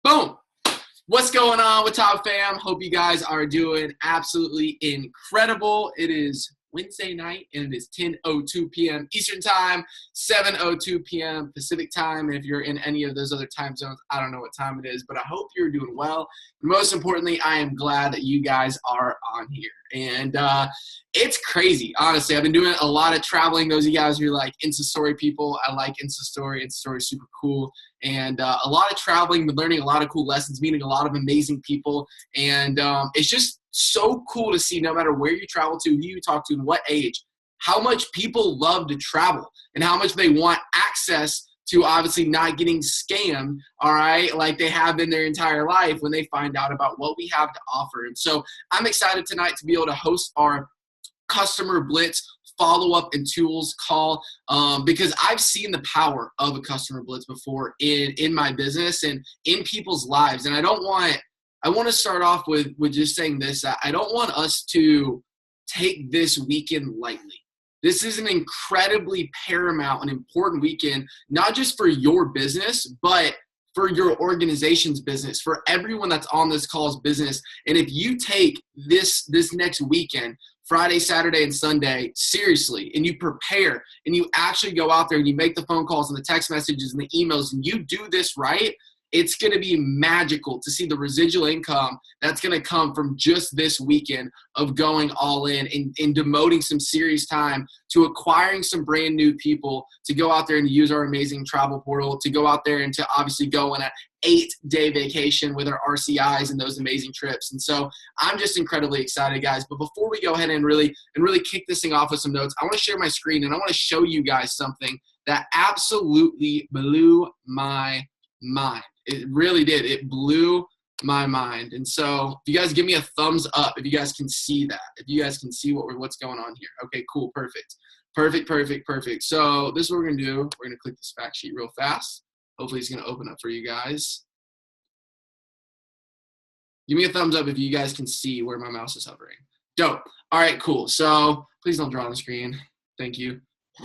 Boom. What's going on with Top Fam? Hope you guys are doing absolutely incredible. It is Wednesday night and it is 10:02 p.m. Eastern Time, 7:02 p.m. Pacific Time. And if you're in any of those other time zones, I don't know what time it is, but I hope you're doing well. Most importantly, I am glad that you guys are on here. And it's crazy, honestly. I've been doing a lot of traveling. Those of you guys who are like Insta Story people, I like Insta Story. Insta Story is super cool. And a lot of traveling, been learning a lot of cool lessons, meeting a lot of amazing people. And it's just so cool to see, no matter where you travel to, who you talk to, and what age, how much people love to travel and how much they want access to obviously not getting scammed, all right, like they have been their entire life when they find out about what we have to offer. And so I'm excited tonight to be able to host our Customer Blitz follow-up and tools call because I've seen the power of a Customer Blitz before in my business and in people's lives. And I want to start off with just saying this. I don't want us to take this weekend lightly. This is an incredibly paramount and important weekend, not just for your business, but for your organization's business, for everyone that's on this call's business. And if you take this next weekend, Friday, Saturday, and Sunday, seriously, and you prepare and you actually go out there and you make the phone calls and the text messages and the emails and you do this right, it's going to be magical to see the residual income that's going to come from just this weekend of going all in and devoting some serious time to acquiring some brand new people to go out there and use our amazing travel portal, to go out there and to obviously go on an 8-day vacation with our RCIs and those amazing trips. And so I'm just incredibly excited, guys. But before we go ahead and really kick this thing off with some notes, I want to share my screen and I want to show you guys something that absolutely blew my mind. It really did. It blew my mind. And so if you guys give me a thumbs up, if you guys can see that, if you guys can see what's going on here. Okay, cool. Perfect. So this is what we're going to do. We're going to click this fact sheet real fast. Hopefully it's going to open up for you guys. Give me a thumbs up if you guys can see where my mouse is hovering. Dope. All right, cool. So please don't draw on the screen. Thank you.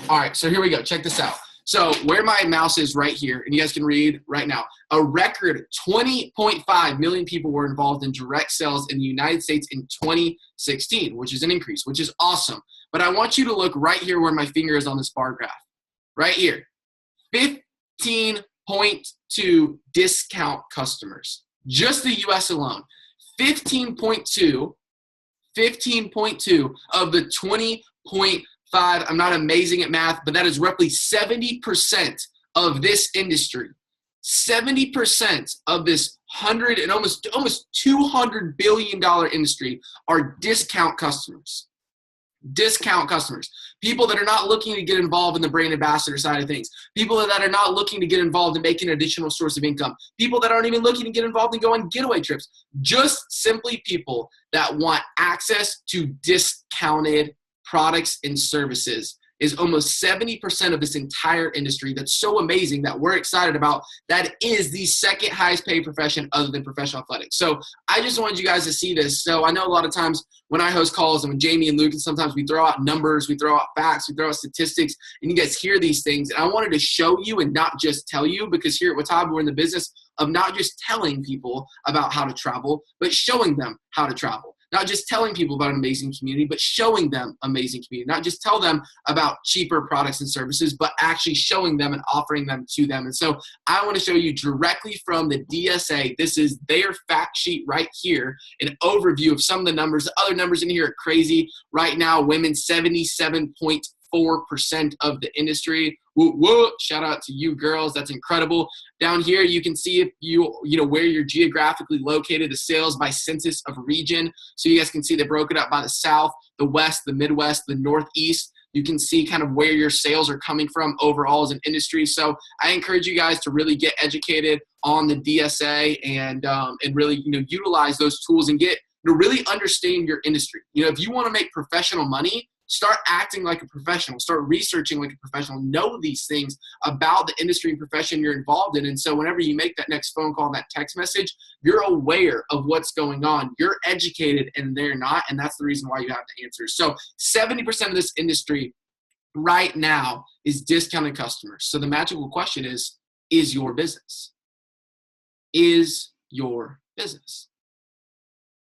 All right, so here we go. Check this out. So where my mouse is right here, and you guys can read right now, a record 20.5 million people were involved in direct sales in the United States in 2016, which is an increase, which is awesome. But I want you to look right here where my finger is on this bar graph. Right here, 15.2 discount customers. Just the US alone. 15.2 of the 20.5. I'm not amazing at math, but that is roughly 70% of this industry. 70% of this almost $200 billion industry are discount customers. Discount customers. People that are not looking to get involved in the brand ambassador side of things. People that are not looking to get involved in making an additional source of income. People that aren't even looking to get involved in going getaway trips. Just simply people that want access to discounted products and services is almost 70% of this entire industry. That's so amazing that we're excited about. That is the second highest paid profession other than professional athletics. So I just wanted you guys to see this. So I know a lot of times when I host calls and when Jamie and Luke, and sometimes we throw out numbers, we throw out facts, we throw out statistics, and you guys hear these things. And I wanted to show you and not just tell you, because here at Wattab, we're in the business of not just telling people about how to travel, but showing them how to travel. Not just telling people about an amazing community, but showing them amazing community. Not just tell them about cheaper products and services, but actually showing them and offering them to them. And so I want to show you directly from the DSA. This is their fact sheet right here, an overview of some of the numbers. The other numbers in here are crazy. Right now, women, 77.4% of the industry. Woo, woo. Shout out to you girls. That's incredible. Down here, you can see if you know where you're geographically located, the sales by census of region. So you guys can see they broke it up by the South, the West, the Midwest, the Northeast. You can see kind of where your sales are coming from overall as an industry. So I encourage you guys to really get educated on the DSA and really utilize those tools and get to really understand your industry. If you want to make professional money, start acting like a professional, start researching like a professional, know these things about the industry and profession you're involved in. And so whenever you make that next phone call, that text message, you're aware of what's going on. You're educated and they're not. And that's the reason why you have the answers. So 70% of this industry right now is discounted customers. So the magical question is your business? is your business,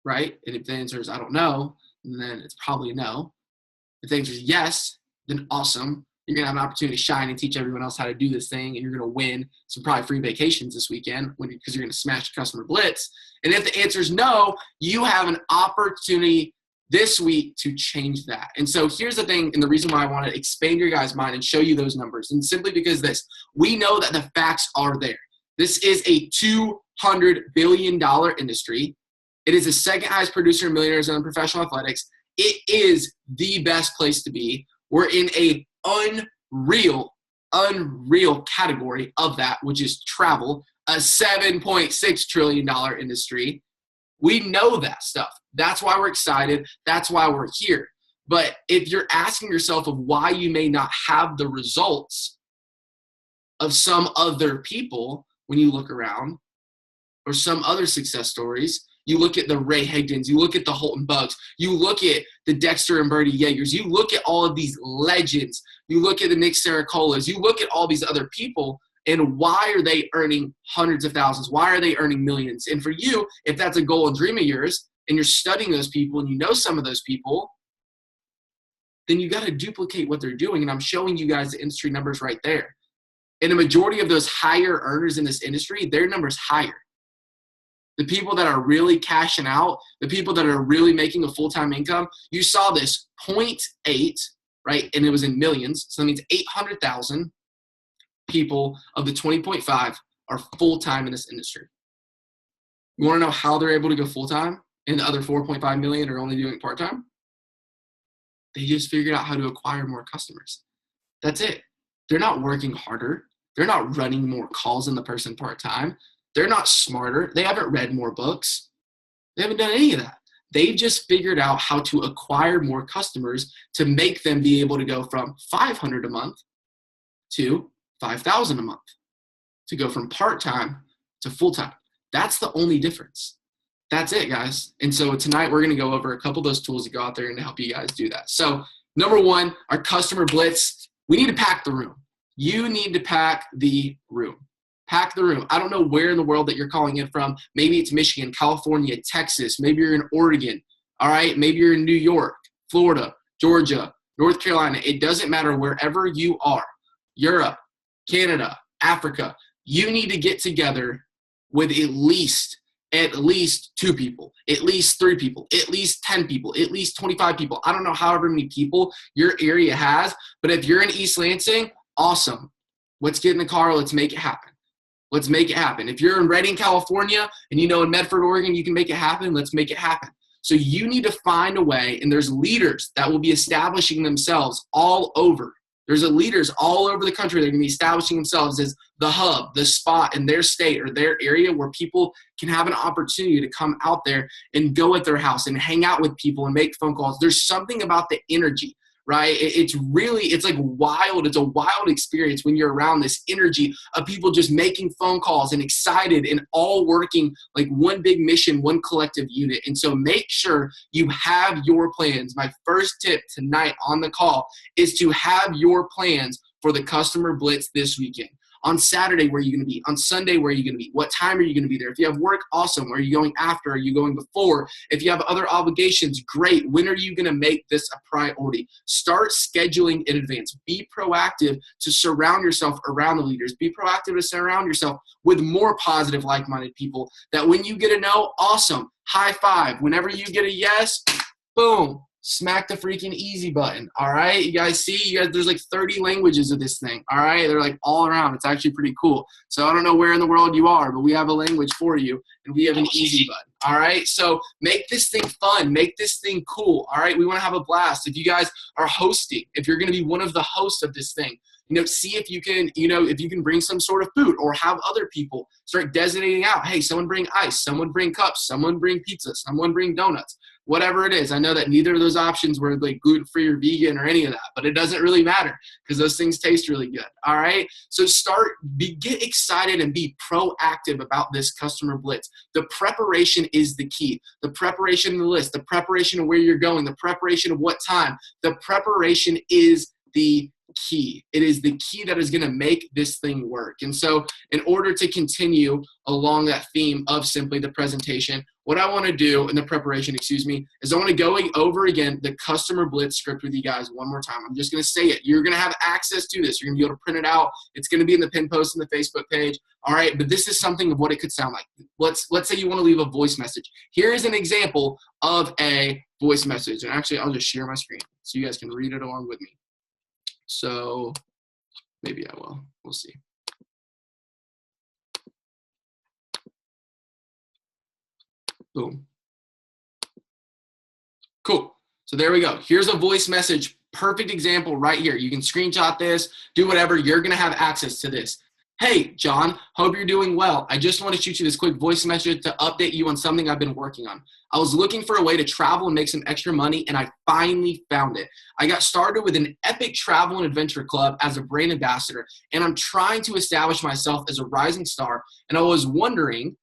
right? And if the answer is I don't know, then it's probably no. If the answer is yes, then awesome. You're going to have an opportunity to shine and teach everyone else how to do this thing, and you're going to win some probably free vacations this weekend because you're going to smash customer blitz. And if the answer is no, you have an opportunity this week to change that. And so here's the thing, and the reason why I want to expand your guys' mind and show you those numbers, and simply because we know that the facts are there. This is a $200 billion industry. It is the second highest producer of millionaires in professional athletics. It is the best place to be. We're in a unreal category of that, which is travel, a $7.6 trillion industry. We know that stuff. That's why we're excited. That's why we're here. But if you're asking yourself of why you may not have the results of some other people when you look around, or some other success stories, you look at the Ray Higdons, you look at the Holton Bugs, you look at the Dexter and Bertie Yeagers, you look at all of these legends, you look at the Nick Saracolas, you look at all these other people, and why are they earning hundreds of thousands? Why are they earning millions? And for you, if that's a goal and dream of yours, and you're studying those people and you know some of those people, then you got to duplicate what they're doing. And I'm showing you guys the industry numbers right there. And the majority of those higher earners in this industry, their number's higher. The people that are really cashing out, the people that are really making a full-time income, you saw this 0.8, right? And it was in millions. So that means 800,000 people of the 20.5 are full-time in this industry. You want to know how they're able to go full-time and the other 4.5 million are only doing part-time? They just figured out how to acquire more customers. That's it. They're not working harder. They're not running more calls than the person part-time. They're not smarter. They haven't read more books. They haven't done any of that. They've just figured out how to acquire more customers to make them be able to go from 500 a month to 5,000 a month, to go from part-time to full-time. That's the only difference. That's it, guys. And so tonight we're going to go over a couple of those tools to go out there and to help you guys do that. So number one, our customer blitz, we need to pack the room. You need to pack the room. Pack the room. I don't know where in the world that you're calling in from. Maybe it's Michigan, California, Texas. Maybe you're in Oregon. All right. Maybe you're in New York, Florida, Georgia, North Carolina. It doesn't matter wherever you are. Europe, Canada, Africa. You need to get together with at least 2 people, at least 3 people, at least 10 people, at least 25 people. I don't know however many people your area has, but if you're in East Lansing, awesome. Let's get in the car. Let's make it happen. Let's make it happen. If you're in Redding, California, and you know in Medford, Oregon, you can make it happen, let's make it happen. So you need to find a way, and there's leaders that will be establishing themselves all over. There's leaders all over the country that are going to be establishing themselves as the hub, the spot in their state or their area where people can have an opportunity to come out there and go at their house and hang out with people and make phone calls. There's something about the energy, right? It's like wild. It's a wild experience when you're around this energy of people just making phone calls and excited and all working like one big mission, one collective unit. And so make sure you have your plans. My first tip tonight on the call is to have your plans for the customer blitz this weekend. On Saturday, where are you going to be? On Sunday, where are you going to be? What time are you going to be there? If you have work, awesome. Are you going after? Are you going before? If you have other obligations, great. When are you going to make this a priority? Start scheduling in advance. Be proactive to surround yourself around the leaders. Be proactive to surround yourself with more positive, like-minded people that when you get a no, awesome. High five. Whenever you get a yes, boom. Smack the freaking easy button. All right. You guys see, there's like 30 languages of this thing. All right. They're like all around. It's actually pretty cool. So I don't know where in the world you are, but we have a language for you and we have an easy button. All right. So make this thing fun. Make this thing cool. All right. We want to have a blast. If you guys are hosting, if you're going to be one of the hosts of this thing, see if you can bring some sort of food or have other people start designating out. Hey, someone bring ice, someone bring cups, someone bring pizza, someone bring donuts, whatever it is. I know that neither of those options were like gluten-free or vegan or any of that, but it doesn't really matter because those things taste really good. All right. So get excited and be proactive about this customer blitz. The preparation is the key. The preparation of the list, the preparation of where you're going, the preparation of what time, the preparation is the key. It is the key that is going to make this thing work. And so in order to continue along that theme of simply the presentation, what I want to do in the preparation, is I want to go over again the customer blitz script with you guys one more time. I'm just going to say it. You're going to have access to this. You're going to be able to print it out. It's going to be in the pin post in the Facebook page. All right, but this is something of what it could sound like. Let's say you want to leave a voice message. Here is an example of a voice message. And actually, I'll just share my screen so you guys can read it along with me. So maybe I will. We'll see. Boom. Cool. So there we go. Here's a voice message. Perfect example right here. You can screenshot this, do whatever. You're going to have access to this. Hey, John, hope you're doing well. I just want to shoot you this quick voice message to update you on something I've been working on. I was looking for a way to travel and make some extra money, and I finally found it. I got started with an epic travel and adventure club as a brand ambassador, and I'm trying to establish myself as a rising star, and I was wondering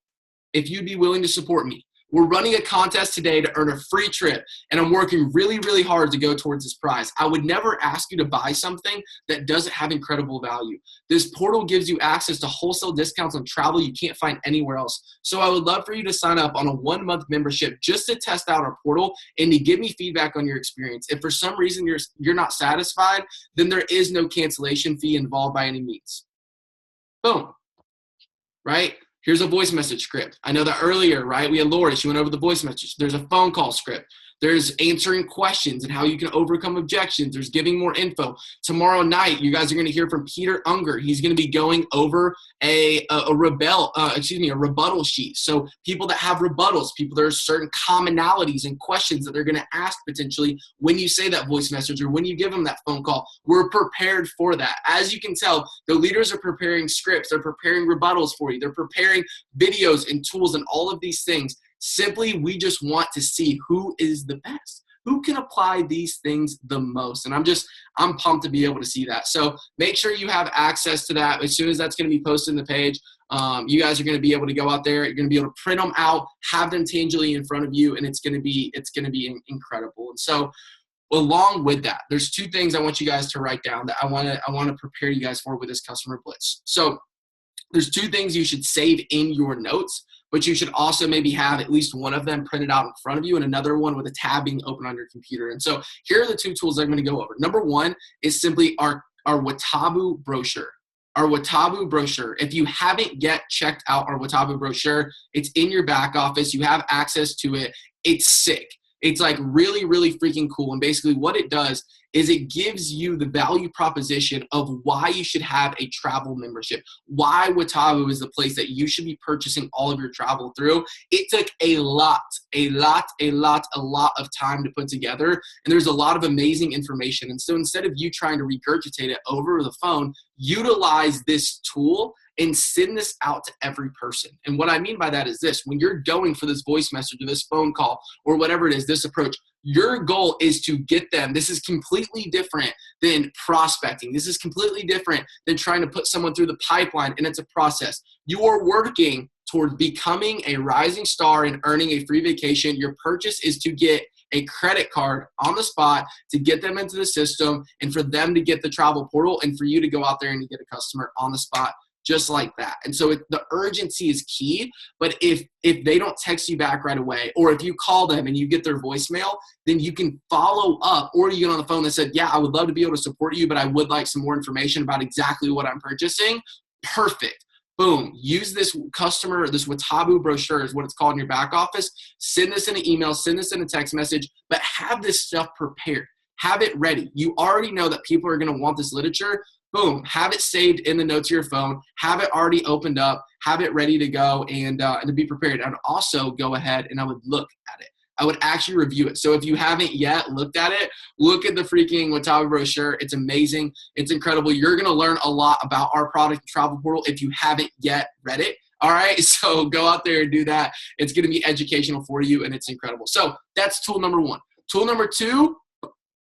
if you'd be willing to support me. We're running a contest today to earn a free trip, and I'm working really, really hard to go towards this prize. I would never ask you to buy something that doesn't have incredible value. This portal gives you access to wholesale discounts on travel you can't find anywhere else. So I would love for you to sign up on a 1-month membership just to test out our portal and to give me feedback on your experience. If for some reason you're not satisfied, then there is no cancellation fee involved by any means. Boom. Right? Here's a voice message script. I know that earlier, right? We had Lori. She went over the voice message. There's a phone call script. There's answering questions and how you can overcome objections. There's giving more info. Tomorrow night, you guys are going to hear from Peter Unger. He's going to be going over a rebuttal sheet. So people that have rebuttals, there are certain commonalities and questions that they're going to ask potentially when you say that voice message or when you give them that phone call. We're prepared for that. As you can tell, the leaders are preparing scripts. They're preparing rebuttals for you. They're preparing videos and tools and all of these things. Simply, we just want to see who is the best, who can apply these things the most. And I'm pumped to be able to see that. So make sure you have access to that. As soon as that's going to be posted in the page, you guys are going to be able to go out there. You're going to be able to print them out, have them tangibly in front of you, and it's going to be incredible. And so along with that, there's 2 things I want you guys to write down that I want to prepare you guys for with this customer blitz. So there's 2 things you should save in your notes, but you should also maybe have at least one of them printed out in front of you and another one with a tab being open on your computer. And so here are the 2 tools I'm going to go over. Number 1 is simply our Watabu brochure. Our Watabu brochure. If you haven't yet checked out our Watabu brochure, it's in your back office. You have access to it. It's sick. It's like really, really freaking cool. And basically what it does is it gives you the value proposition of why you should have a travel membership, why Watabu is the place that you should be purchasing all of your travel through. It took a lot of time to put together, and there's a lot of amazing information. And so instead of you trying to regurgitate it over the phone, utilize this tool and send this out to every person. And what I mean by that is this: when you're going for this voice message or this phone call or whatever it is, this approach, your goal is to get them. This is completely different than prospecting. This is completely different than trying to put someone through the pipeline, and it's a process. You are working toward becoming a rising star and earning a free vacation. Your purchase is to get a credit card on the spot, to get them into the system, and for them to get the travel portal, and for you to go out there and to get a customer on the spot just like that. And so the urgency is key, but if they don't text you back right away, or if you call them and you get their voicemail, then you can follow up, or you get on the phone that said, yeah, I would love to be able to support you, but I would like some more information about exactly what I'm purchasing. Perfect. Boom. Use this Watabu brochure is what it's called in your back office. Send this in an email, send this in a text message, but have this stuff prepared. Have it ready. You already know that people are going to want this literature. Boom, have it saved in the notes of your phone, have it already opened up, have it ready to go, and to be prepared. I would also go ahead and I would look at it. I would actually review it. So if you haven't yet looked at it, look at the freaking Watabu brochure. It's amazing. It's incredible. You're going to learn a lot about our product travel portal if you haven't yet read it. All right, so go out there and do that. It's going to be educational for you, and it's incredible. So that's tool number 1. Tool number 2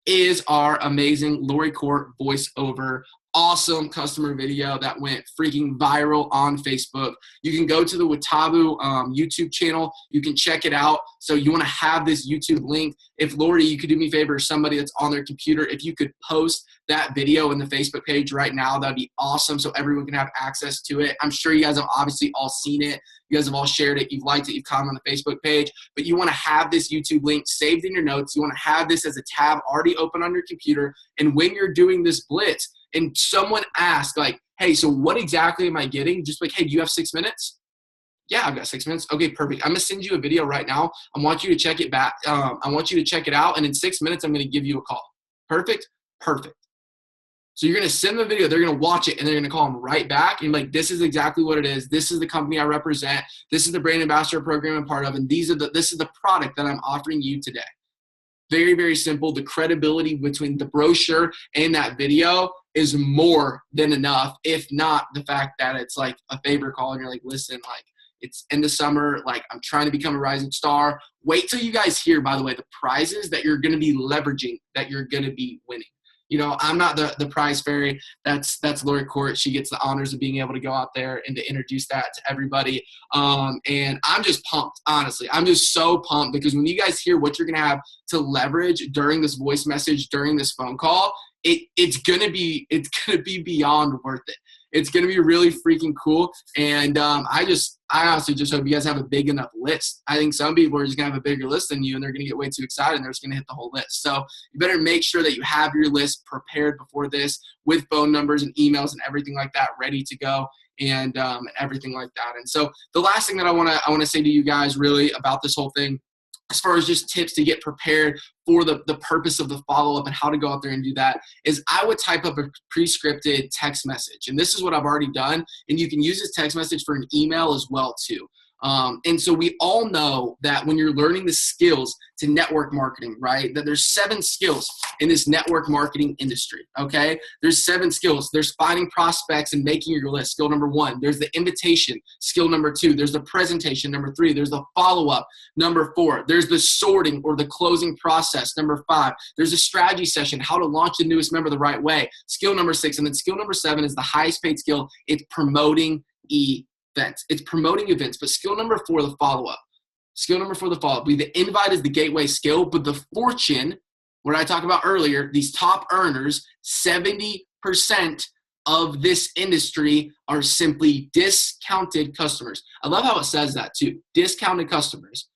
is our amazing Lori Court voiceover awesome customer video that went freaking viral on Facebook. You can go to the Watabu YouTube channel. You can check it out. So you want to have this YouTube link. If Lori, you could do me a favor, somebody that's on their computer, if you could post that video in the Facebook page right now, that'd be awesome so everyone can have access to it. I'm sure you guys have obviously all seen it. You guys have all shared it. You've liked it. You've commented on the Facebook page. But you want to have this YouTube link saved in your notes. You want to have this as a tab already open on your computer. And when you're doing this blitz and someone asks, like, hey, so what exactly am I getting? Just like, hey, do you have 6 minutes? Yeah, I've got 6 minutes. Okay, perfect. I'm going to send you a video right now. I want you to check it back. I want you to check it out. And in 6 minutes, I'm going to give you a call. Perfect? Perfect. So you're going to send them a video. They're going to watch it, and they're going to call them right back. And like, this is exactly what it is. This is the company I represent. This is the brand ambassador program I'm part of. And this is the product that I'm offering you today. Very, very simple. The credibility between the brochure and that video is more than enough, if not the fact that it's like a favor call and you're like, listen, like, it's in the summer, like, I'm trying to become a rising star. Wait till you guys hear, by the way, the prizes that you're going to be leveraging, that you're going to be winning. You know, I'm not the prize fairy. That's Lori Court. She gets the honors of being able to go out there and to introduce that to everybody. And I'm just pumped, honestly. I'm just so pumped because when you guys hear what you're going to have to leverage during this voice message, during this phone call, it's gonna be beyond worth it. It's gonna be really freaking cool. And I honestly just hope you guys have a big enough list. I think some people are just gonna have a bigger list than you, and they're gonna get way too excited, and they're just gonna hit the whole list. So you better make sure that you have your list prepared before this, with phone numbers and emails and everything like that ready to go, and everything like that. And so the last thing that I wanna say to you guys really about this whole thing, as far as just tips to get prepared for the purpose of the follow-up and how to go out there and do that, is I would type up a pre-scripted text message. And this is what I've already done. And you can use this text message for an email as well too. And so we all know that when you're learning the skills to network marketing, right, that there's 7 skills in this network marketing industry, okay? There's 7 skills. There's finding prospects and making your list, skill number 1. There's the invitation, skill number 2. There's the presentation, number 3. There's the follow-up, number 4. There's the sorting or the closing process, number 5. There's a strategy session, how to launch the newest member the right way, skill number 6. And then skill number 7 is the highest paid skill. It's promoting events. It's promoting events. But skill number 4, the follow-up. Skill number 4, the follow-up. The invite is the gateway skill, but the fortune, what I talked about earlier, these top earners, 70% of this industry are simply discounted customers. I love how it says that too. Discounted customers.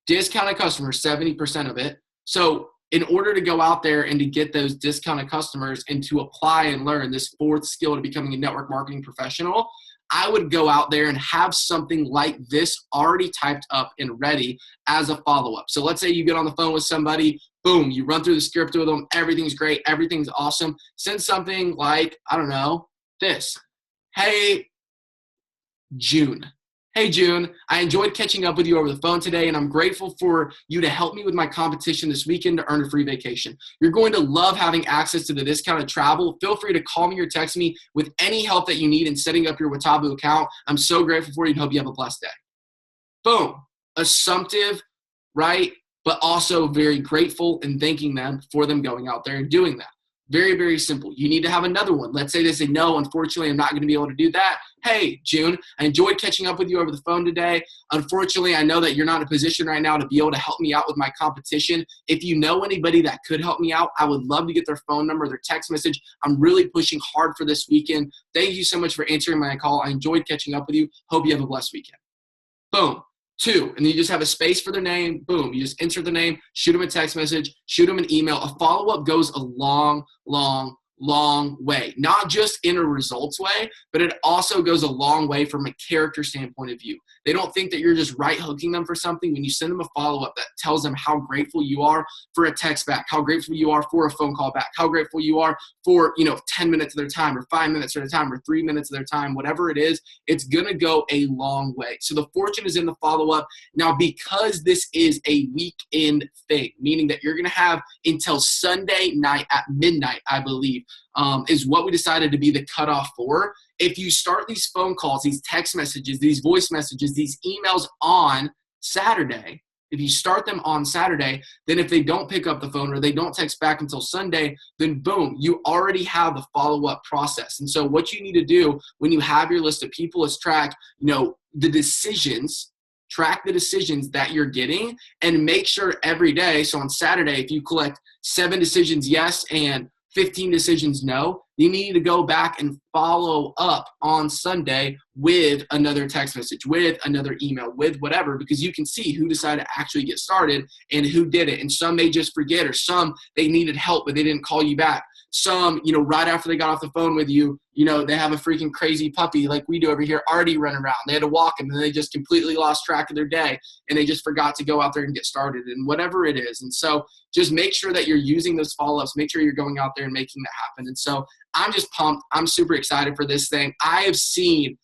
Discounted customers, 70% of it. So in order to go out there and to get those discounted customers and to apply and learn this 4th skill to becoming a network marketing professional, I would go out there and have something like this already typed up and ready as a follow-up. So let's say you get on the phone with somebody, boom, you run through the script with them, everything's great, everything's awesome. Send something like, I don't know, this. Hey, June. Hey, June, I enjoyed catching up with you over the phone today, and I'm grateful for you to help me with my competition this weekend to earn a free vacation. You're going to love having access to the discounted travel. Feel free to call me or text me with any help that you need in setting up your Watabu account. I'm so grateful for you and hope you have a blessed day. Boom. Assumptive, right? But also very grateful and thanking them for them going out there and doing that. Very, very simple. You need to have another one. Let's say they say, no, unfortunately, I'm not going to be able to do that. Hey, June, I enjoyed catching up with you over the phone today. Unfortunately, I know that you're not in a position right now to be able to help me out with my competition. If you know anybody that could help me out, I would love to get their phone number, their text message. I'm really pushing hard for this weekend. Thank you so much for answering my call. I enjoyed catching up with you. Hope you have a blessed weekend. Boom. 2, and then you just have a space for their name. Boom, you just insert the name, shoot them a text message, shoot them an email. A follow-up goes a long, long, long way. Not just in a results way, but it also goes a long way from a character standpoint of view. They don't think that you're just right hooking them for something. When you send them a follow-up that tells them how grateful you are for a text back, how grateful you are for a phone call back, how grateful you are for, 10 minutes of their time or 5 minutes at a time or 3 minutes of their time, whatever it is, it's going to go a long way. So the fortune is in the follow-up. Now, because this is a weekend thing, meaning that you're going to have until Sunday night at midnight, I believe, is what we decided to be the cutoff for. If you start these phone calls, these text messages, these voice messages, these emails on Saturday, If you start them on Saturday, then if they don't pick up the phone or they don't text back until Sunday, then boom, you already have the follow-up process. And so what you need to do when you have your list of people is track, the decisions, track the decisions that you're getting, and make sure every day. So on Saturday, if you collect 7 decisions yes and 15 decisions no, you need to go back and follow up on Sunday with another text message, with another email, with whatever, because you can see who decided to actually get started and who did it. And some may just forget, or some they needed help but they didn't call you back. Some, right after they got off the phone with you, they have a freaking crazy puppy like we do over here already running around. They had to walk him and they just completely lost track of their day and they just forgot to go out there and get started and whatever it is. And so just make sure that you're using those follow-ups. Make sure you're going out there and making that happen. And so I'm just pumped. I'm super excited for this thing. I've seen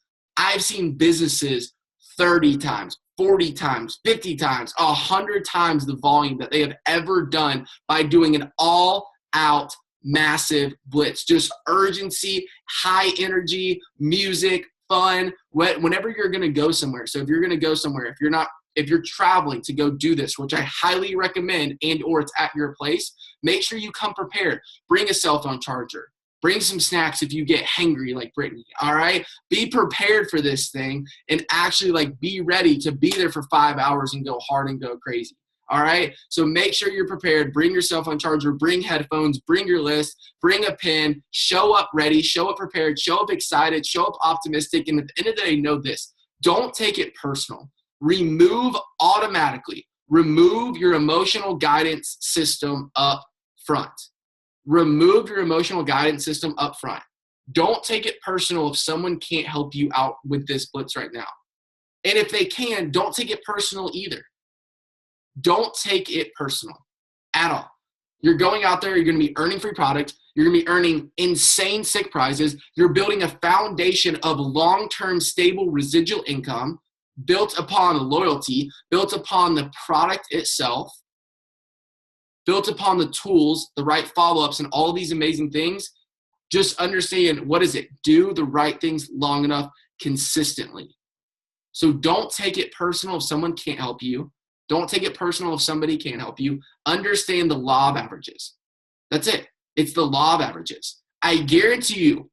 businesses 30 times, 40 times, 50 times, 100 times the volume that they have ever done by doing an all-out massive blitz. Just urgency, high energy, music, fun, whenever you're going to go somewhere. So if you're going to go somewhere, if you're traveling to go do this, which I highly recommend, and or it's at your place, make sure you come prepared. Bring a cell phone charger. Bring some snacks if you get hangry like Brittany, all right? Be prepared for this thing and actually be ready to be there for 5 hours and go hard and go crazy. All right, so make sure you're prepared. Bring your cell phone charger, bring headphones, bring your list, bring a pen, show up ready, show up prepared, show up excited, show up optimistic. And at the end of the day, know this: don't take it personal. Remove your emotional guidance system up front. Remove your emotional guidance system up front. Don't take it personal if someone can't help you out with this blitz right now. And if they can, don't take it personal either. Don't take it personal at all. You're going out there, you're going to be earning free product, you're going to be earning insane sick prizes, you're building a foundation of long-term stable residual income built upon loyalty, built upon the product itself, built upon the tools, the right follow-ups, and all these amazing things. Just understand, what is it? Do the right things long enough consistently. So don't take it personal if someone can't help you. Don't take it personal if somebody can't help you. Understand the law of averages. That's it. It's the law of averages. I guarantee you,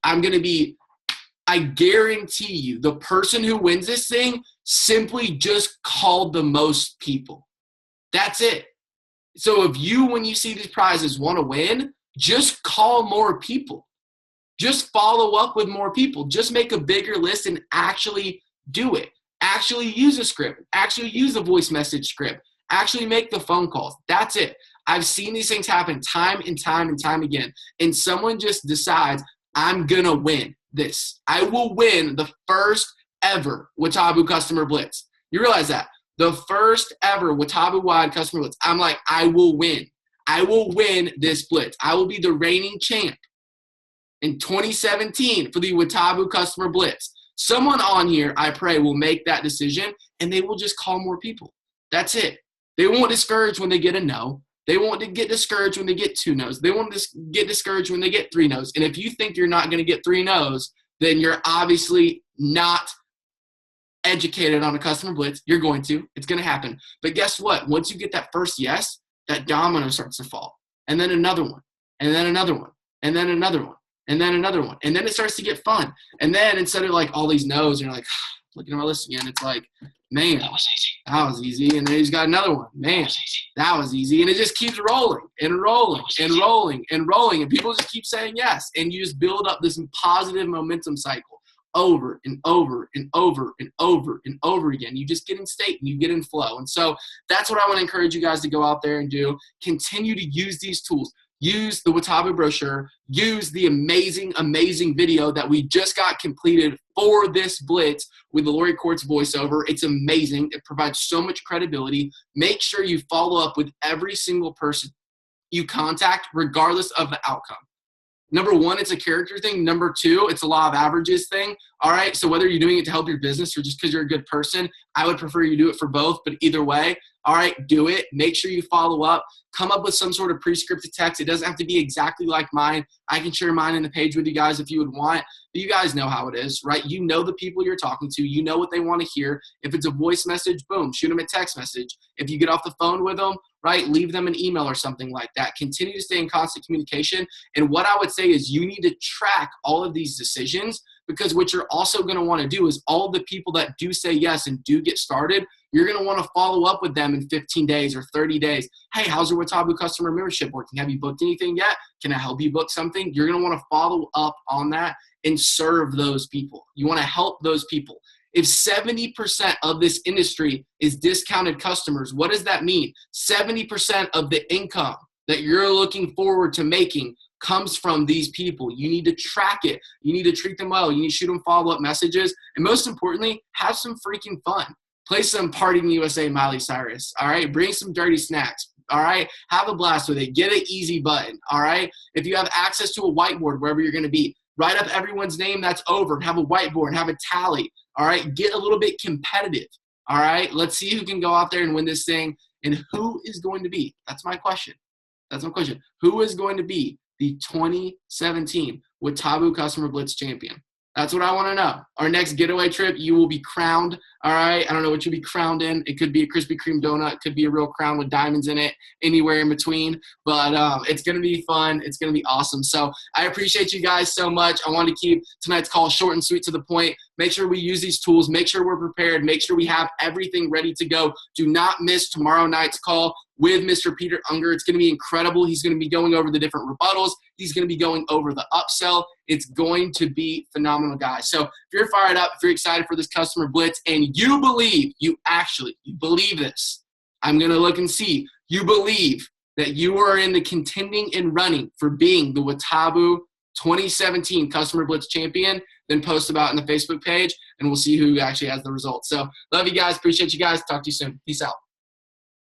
the person who wins this thing simply just called the most people. That's it. So if you, when you see these prizes, want to win, just call more people. Just follow up with more people. Just make a bigger list and actually do it. Actually use a script. Actually use a voice message script. Actually make the phone calls. That's it. I've seen these things happen time and time and time again. And someone just decides, I'm going to win this. I will win the first ever Watabu Customer Blitz. You realize that? The first ever Watabu-wide Customer Blitz. I'm like, I will win. I will win this blitz. I will be the reigning champ in 2017 for the Watabu Customer Blitz. Someone on here, I pray, will make that decision, and they will just call more people. That's it. They won't discourage when they get a no. They won't get discouraged when they get 2 no's. They won't get discouraged when they get 3 no's. And if you think you're not going to get 3 no's, then you're obviously not educated on a customer blitz. You're going to. It's going to happen. But guess what? Once you get that first yes, that domino starts to fall. And then another one. And then another one. And then another one. And then another one. And then it starts to get fun. And then instead of all these no's, you're like, looking at my list again, it's like, man, that was easy. And then he's got another one. Man, that was easy. And it just keeps rolling and rolling and rolling and rolling. And people just keep saying yes. And you just build up this positive momentum cycle over and over and over and over and over again. You just get in state and you get in flow. And so that's what I want to encourage you guys to go out there and do. Continue to use these tools. Use the Watabu brochure. Use the amazing, amazing video that we just got completed for this blitz with the Lori Courts voiceover. It's amazing. It provides so much credibility. Make sure you follow up with every single person you contact, regardless of the outcome. Number 1, it's a character thing. Number 2, it's a law of averages thing. All right, so whether you're doing it to help your business or just because you're a good person, I would prefer you do it for both. But either way, All right, do it. Make sure you follow up. Come up with some sort of pre-scripted text. It doesn't have to be exactly like mine. I can share mine in the page with you guys if you would want. But you guys know how it is, right? You know the people you're talking to. You know what they want to hear. If it's a voice message, boom, shoot them a text message. If you get off the phone with them, right, leave them an email or something like that. Continue to stay in constant communication. And what I would say is you need to track all of these decisions, because what you're also going to want to do is all of the people that do say yes and do get started, you're going to want to follow up with them in 15 days or 30 days. Hey, how's your Watabu customer membership working? Have you booked anything yet? Can I help you book something? You're going to want to follow up on that and serve those people. You want to help those people. If 70% of this industry is discounted customers, what does that mean? 70% of the income that you're looking forward to making comes from these people. You need to track it. You need to treat them well. You need to shoot them follow-up messages. And most importantly, have some freaking fun. Play some Party in the USA Miley Cyrus, all right? Bring some dirty snacks, all right? Have a blast with it. Get an easy button, all right? If you have access to a whiteboard wherever you're going to be, write up everyone's name that's over, have a whiteboard, and have a tally, all right? Get a little bit competitive, all right? Let's see who can go out there and win this thing, and who is going to be, that's my question. That's my question. Who is going to be the 2017 Watabu Customer Blitz champion? That's what I want to know. Our next getaway trip, you will be crowned, all right? I don't know what you'll be crowned in. It could be a Krispy Kreme donut. It could be a real crown with diamonds in it, anywhere in between. But it's going to be fun. It's going to be awesome. So I appreciate you guys so much. I want to keep tonight's call short and sweet to the point. Make sure we use these tools. Make sure we're prepared. Make sure we have everything ready to go. Do not miss tomorrow night's call with Mr. Peter Unger. It's going to be incredible. He's going to be going over the different rebuttals. He's going to be going over the upsell. It's going to be phenomenal, guys. So if you're fired up, if you're excited for this customer blitz, and you believe, you believe this, I'm going to look and see, you believe that you are in the contending and running for being the Watabu 2017 Customer Blitz champion, then post about in the Facebook page, and we'll see who actually has the results. So love you guys. Appreciate you guys. Talk to you soon. Peace out.